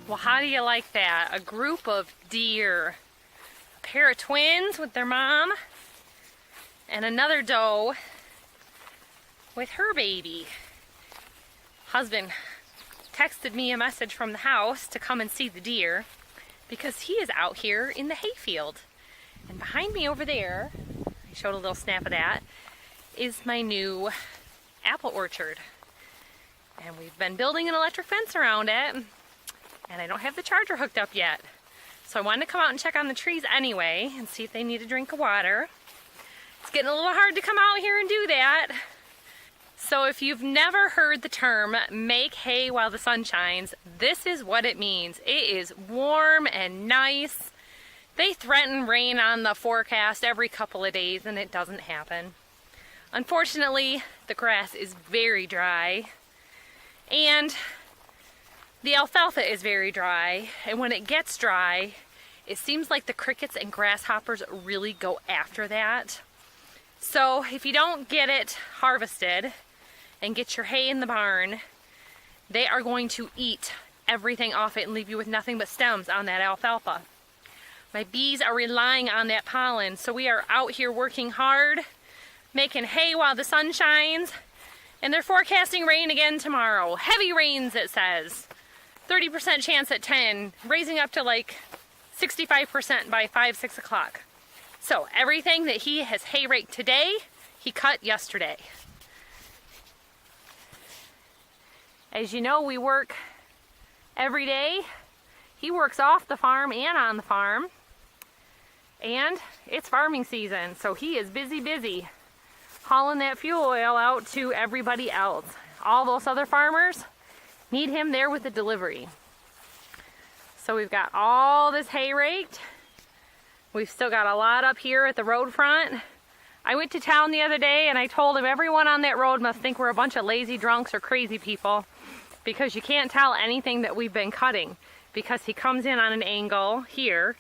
Well, how do you like that? A group of deer. A pair of twins with their mom. And another doe with her baby. Husband texted me a message from the house to come and see the deer because he is out here in the hayfield. And behind me over there, I showed a little snap of that, is my new apple orchard. And we've been building an electric fence around it, and I don't have the charger hooked up yet. So I wanted to come out and check on the trees anyway and see if they need a drink of water. It's getting a little hard to come out here and do that. So if you've never heard the term, make hay while the sun shines, this is what it means. It is warm and nice. They threaten rain on the forecast every couple of days and it doesn't happen. Unfortunately, the grass is very dry and the alfalfa is very dry, and when it gets dry, it seems like the crickets and grasshoppers really go after that. So if you don't get it harvested and get your hay in the barn, they are going to eat everything off it and leave you with nothing but stems on that alfalfa. My bees are relying on that pollen, so we are out here working hard, making hay while the sun shines, and they're forecasting rain again tomorrow. Heavy rains, it says. 30% chance at 10, raising up to like 65% by 5, 6 o'clock. So everything that he has hay raked today, he cut yesterday. As you know, we work every day. He works off the farm and on the farm. And it's farming season, so he is busy hauling that fuel oil out to everybody else. All those other farmers need him there with the delivery. So we've got all this hay raked. We've still got a lot up here at the road front. I went to town the other day and I told him everyone on that road must think we're a bunch of lazy drunks or crazy people because you can't tell anything that we've been cutting because he comes in on an angle here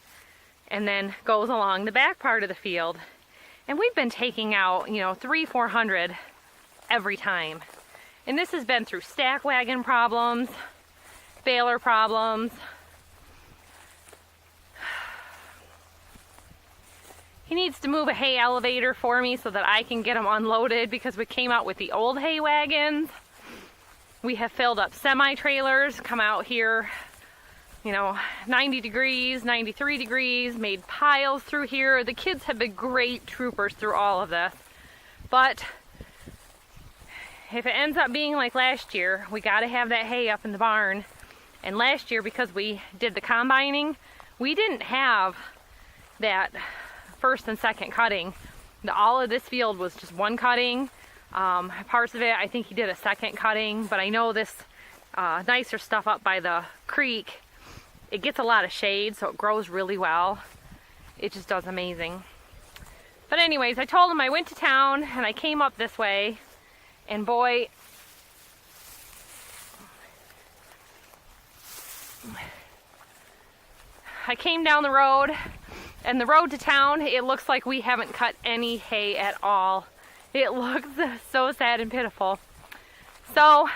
and then goes along the back part of the field. And we've been taking out, 300-400 every time. And this has been through stack wagon problems, baler problems. He needs to move a hay elevator for me so that I can get them unloaded because we came out with the old hay wagons. We have filled up semi-trailers, come out here, 90 degrees, 93 degrees, made piles through here. The kids have been great troopers through all of this. But if it ends up being like last year, we got to have that hay up in the barn. And last year, because we did the combining, we didn't have that first and second cutting. All of this field was just one cutting. Parts of it, I think he did a second cutting, but I know this nicer stuff up by the creek, it gets a lot of shade, so it grows really well. It just does amazing. But anyways, I told him I went to town and I came up this way, and boy, I came down the road, and the road to town, it looks like we haven't cut any hay at all. It looks so sad and pitiful. So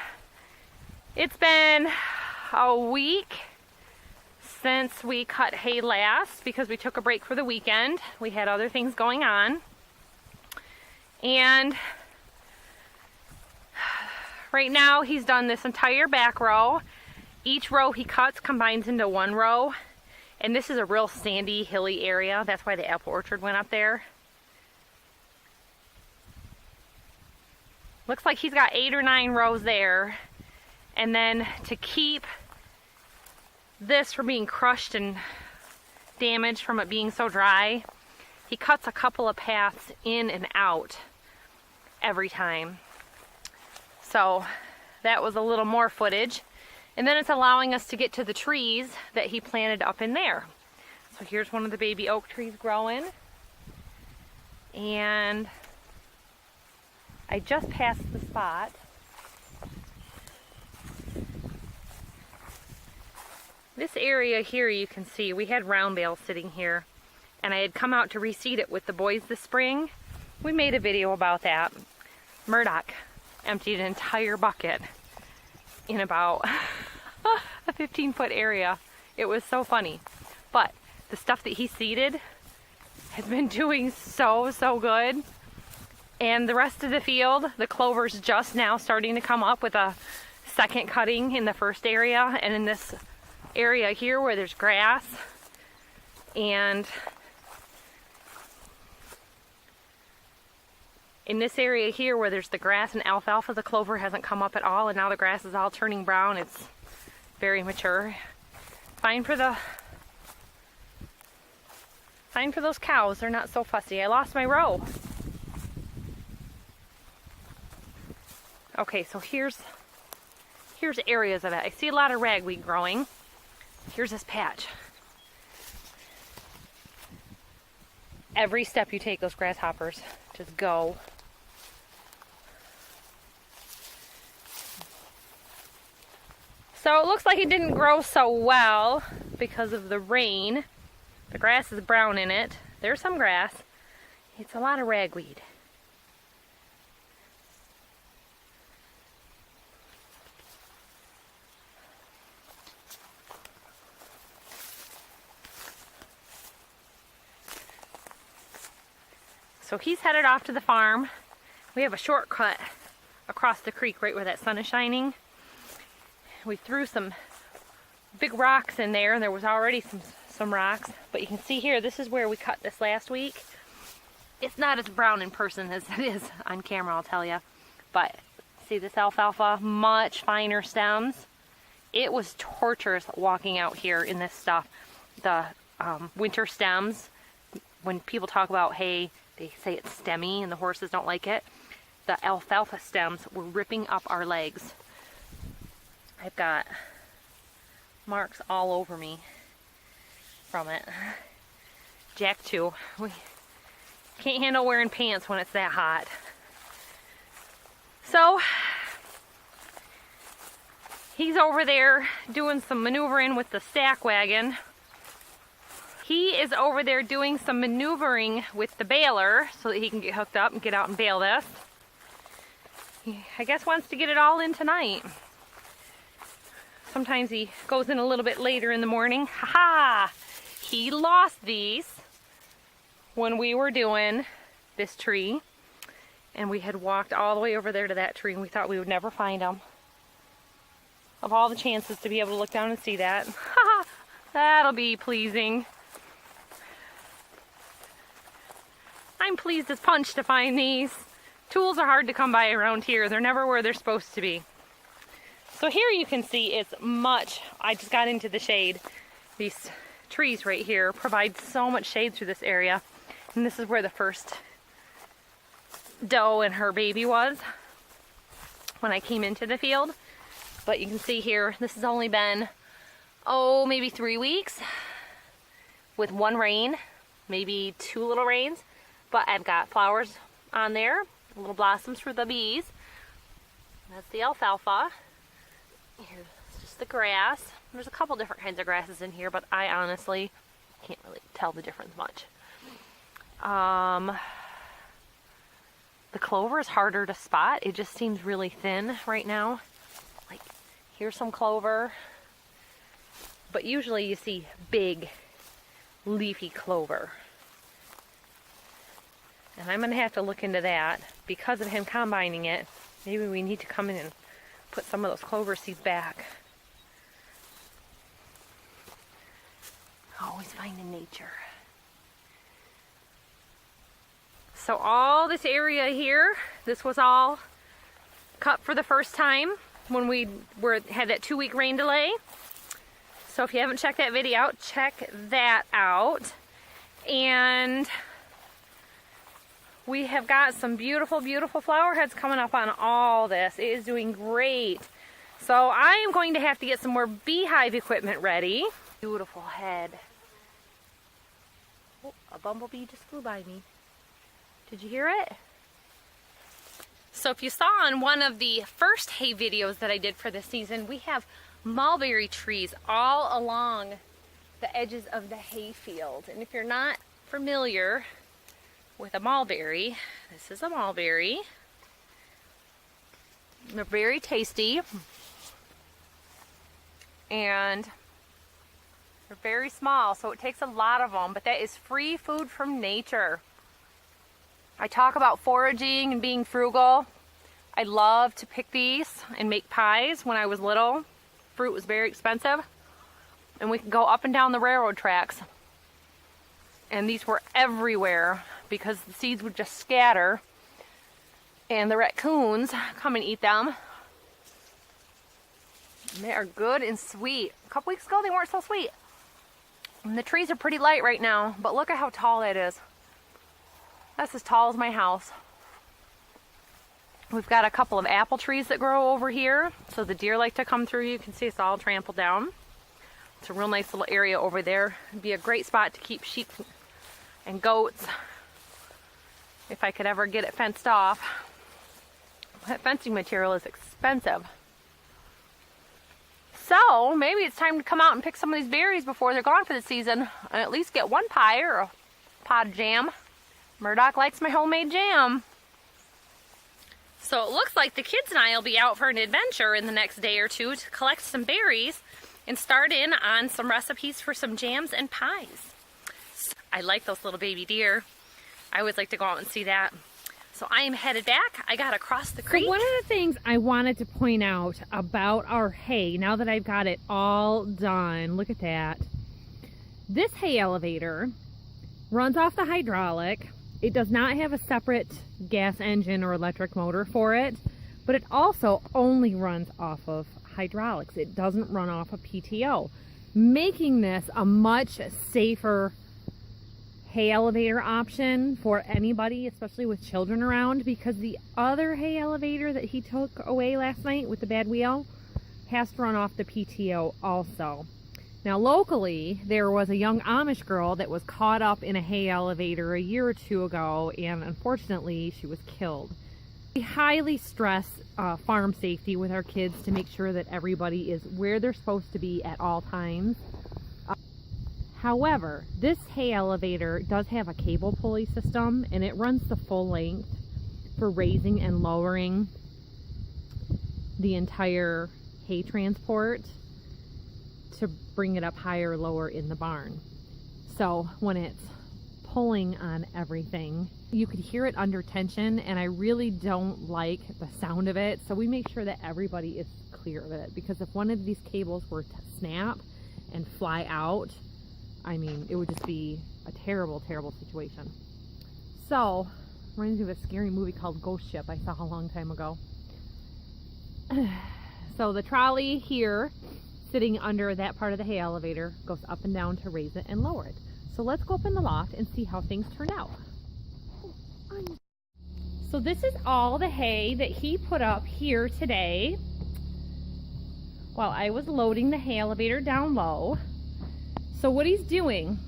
it's been a week since we cut hay last because we took a break for the weekend. We had other things going on. And right now he's done this entire back row. Each row he cuts combines into one row. And this is a real sandy, hilly area. That's why the apple orchard went up there. Looks like he's got 8 or 9 rows there. And then to keep this from being crushed and damaged from it being so dry, he cuts a couple of paths in and out every time. So that was a little more footage. And then it's allowing us to get to the trees that he planted up in there. So here's one of the baby oak trees growing. And I just passed the spot. This area here, you can see we had round bale sitting here, and I had come out to reseed it with the boys this spring. We made a video about that. Murdoch emptied an entire bucket in about a 15-foot area. It was so funny. But the stuff that he seeded has been doing so good. And the rest of the field, the clover's just now starting to come up with a second cutting in the first area. And in this area here where there's grass and in this area here where there's the grass and alfalfa, the clover hasn't come up at all, and now the grass is all turning brown. It's very mature. Fine for those cows. They're not so fussy. I lost my row. Okay, so here's areas of it. I see a lot of ragweed growing. Here's this patch. Every step you take, those grasshoppers just go. So it looks like it didn't grow so well because of the rain. The grass is brown in it. There's some grass. It's a lot of ragweed. So he's headed off to the farm. We have a shortcut across the creek right where that sun is shining. We threw some big rocks in there, and there was already some rocks. But you can see here, this is where we cut this last week. It's not as brown in person as it is on camera, I'll tell you. But see this alfalfa? Much finer stems. It was torturous walking out here in this stuff. The winter stems, when people talk about hay, they say it's stemmy and the horses don't like it. The alfalfa stems were ripping up our legs. I've got marks all over me from it. Jack too. We can't handle wearing pants when it's that hot. So he's over there doing some maneuvering with the stack wagon. He is over there doing some maneuvering with the baler so that he can get hooked up and get out and bale this. He, I guess, wants to get it all in tonight. Sometimes he goes in a little bit later in the morning. Ha-ha! He lost these when we were doing this tree. And we had walked all the way over there to that tree and we thought we would never find them. Of all the chances to be able to look down and see that. Ha-ha! That'll be pleasing. I'm pleased as punch to find these. Tools are hard to come by around here. They're never where they're supposed to be. So here you can see it's much, I just got into the shade. These trees right here provide so much shade through this area. And this is where the first doe and her baby was when I came into the field. But you can see here, this has only been, maybe 3 weeks with one rain, maybe 2 little rains. But I've got flowers on there, little blossoms for the bees. That's the alfalfa. Here's just the grass. There's a couple different kinds of grasses in here, but I honestly can't really tell the difference much. The clover is harder to spot. It just seems really thin right now. Like, here's some clover. But usually you see big, leafy clover. And I'm going to have to look into that. Because of him combining it, maybe we need to come in and put some of those clover seeds back. Always finding nature. So all this area here, this was all cut for the first time when we had that 2-week rain delay. So if you haven't checked that video out, check that out. And we have got some beautiful, beautiful flower heads coming up on all this. It is doing great. So I am going to have to get some more beehive equipment ready. Beautiful head. Oh, a bumblebee just flew by me. Did you hear it? So if you saw on one of the first hay videos that I did for this season, we have mulberry trees all along the edges of the hay field. And if you're not familiar with a mulberry, this is a mulberry. They're very tasty. and they're very small, so it takes a lot of them, but that is free food from nature. I talk about foraging and being frugal. I love to pick these and make pies. When I was little, fruit was very expensive, and we could go up and down the railroad tracks, and these were everywhere because the seeds would just scatter and the raccoons come and eat them. And they are good and sweet. A couple weeks ago they weren't so sweet. And the trees are pretty light right now, but look at how tall that is. That's as tall as my house. We've got a couple of apple trees that grow over here, so the deer like to come through. You can see it's all trampled down. It's a real nice little area over there. It'd be a great spot to keep sheep and goats if I could ever get it fenced off. That fencing material is expensive. So maybe it's time to come out and pick some of these berries before they're gone for the season and at least get one pie or a pot of jam. Murdoch likes my homemade jam. So it looks like the kids and I will be out for an adventure in the next day or two to collect some berries and start in on some recipes for some jams and pies. I like those little baby deer. I always like to go out and see that. So I am headed back. I got across the creek. So one of the things I wanted to point out about our hay, now that I've got it all done, look at that. This hay elevator runs off the hydraulic. It does not have a separate gas engine or electric motor for it, but it also only runs off of hydraulics. It doesn't run off of PTO, making this a much safer hay elevator option for anybody, especially with children around, because the other hay elevator that he took away last night with the bad wheel has to run off the PTO also. Now locally, there was a young Amish girl that was caught up in a hay elevator a year or two ago, and unfortunately she was killed. We highly stress farm safety with our kids to make sure that everybody is where they're supposed to be at all times. However, this hay elevator does have a cable pulley system, and it runs the full length for raising and lowering the entire hay transport to bring it up higher or lower in the barn. So when it's pulling on everything, you could hear it under tension, and I really don't like the sound of it. So we make sure that everybody is clear of it, because if one of these cables were to snap and fly out, I mean, it would just be a terrible, terrible situation. So, reminds me of a scary movie called Ghost Ship I saw a long time ago. So the trolley here, sitting under that part of the hay elevator, goes up and down to raise it and lower it. So let's go up in the loft and see how things turn out. So this is all the hay that he put up here today while I was loading the hay elevator down low. So what he's doing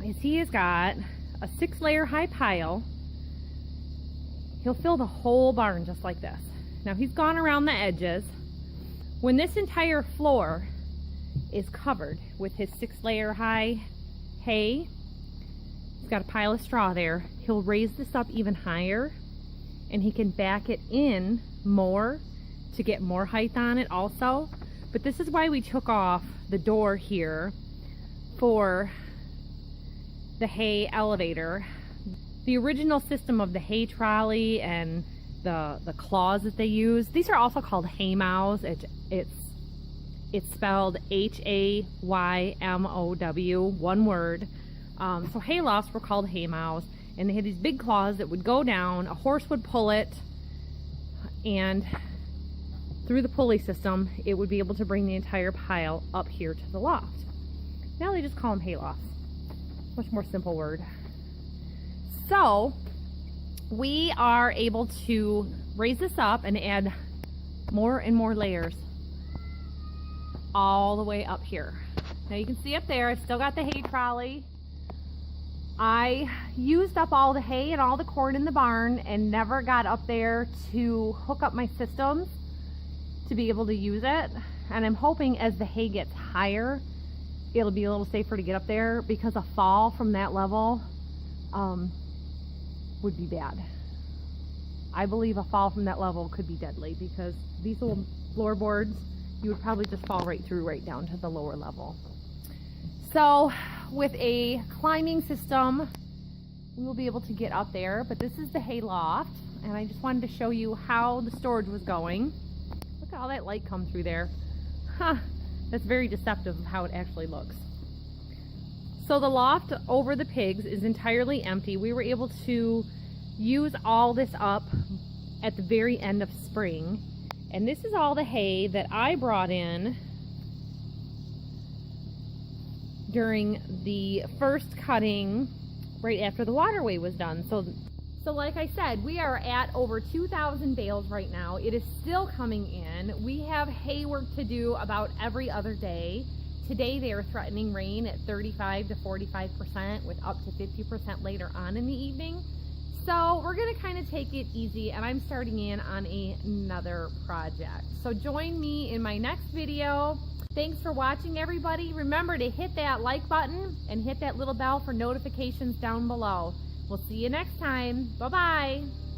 is he has got a 6-layer high pile. He'll fill the whole barn just like this. Now he's gone around the edges. When this entire floor is covered with his 6-layer high hay, he's got a pile of straw there. He'll raise this up even higher, and he can back it in more to get more height on it also. But this is why we took off the door here for the hay elevator. The original system of the hay trolley and the claws that they use, these are also called hay mows. It's spelled H-A-Y-M-O-W, one word. So hay lofts were called hay mows, and they had these big claws that would go down. A horse would pull it, and through the pulley system, it would be able to bring the entire pile up here to the loft. Now they just call them hay lofts. Much more simple word. So we are able to raise this up and add more and more layers all the way up here. Now you can see up there, I've still got the hay trolley. I used up all the hay and all the corn in the barn and never got up there to hook up my systems to be able to use it. And I'm hoping as the hay gets higher, it'll be a little safer to get up there, because a fall from that level would be bad. I believe a fall from that level could be deadly, because these little floorboards you would probably just fall right through right down to the lower level. So with a climbing system, we will be able to get up there, but this is the hay loft, and I just wanted to show you how the storage was going. Look at all that light come through there. Huh, that's very deceptive of how it actually looks. So the loft over the pigs is entirely empty. We were able to use all this up at the very end of spring, and this is all the hay that I brought in during the first cutting right after the waterway was done. So like I said, we are at over 2,000 bales right now. It is still coming in. We have hay work to do about every other day. Today they are threatening rain at 35 to 45% with up to 50% later on in the evening. So we're gonna kind of take it easy, and I'm starting in on another project. So join me in my next video. Thanks for watching, everybody. Remember to hit that like button and hit that little bell for notifications down below. We'll see you next time. Bye-bye.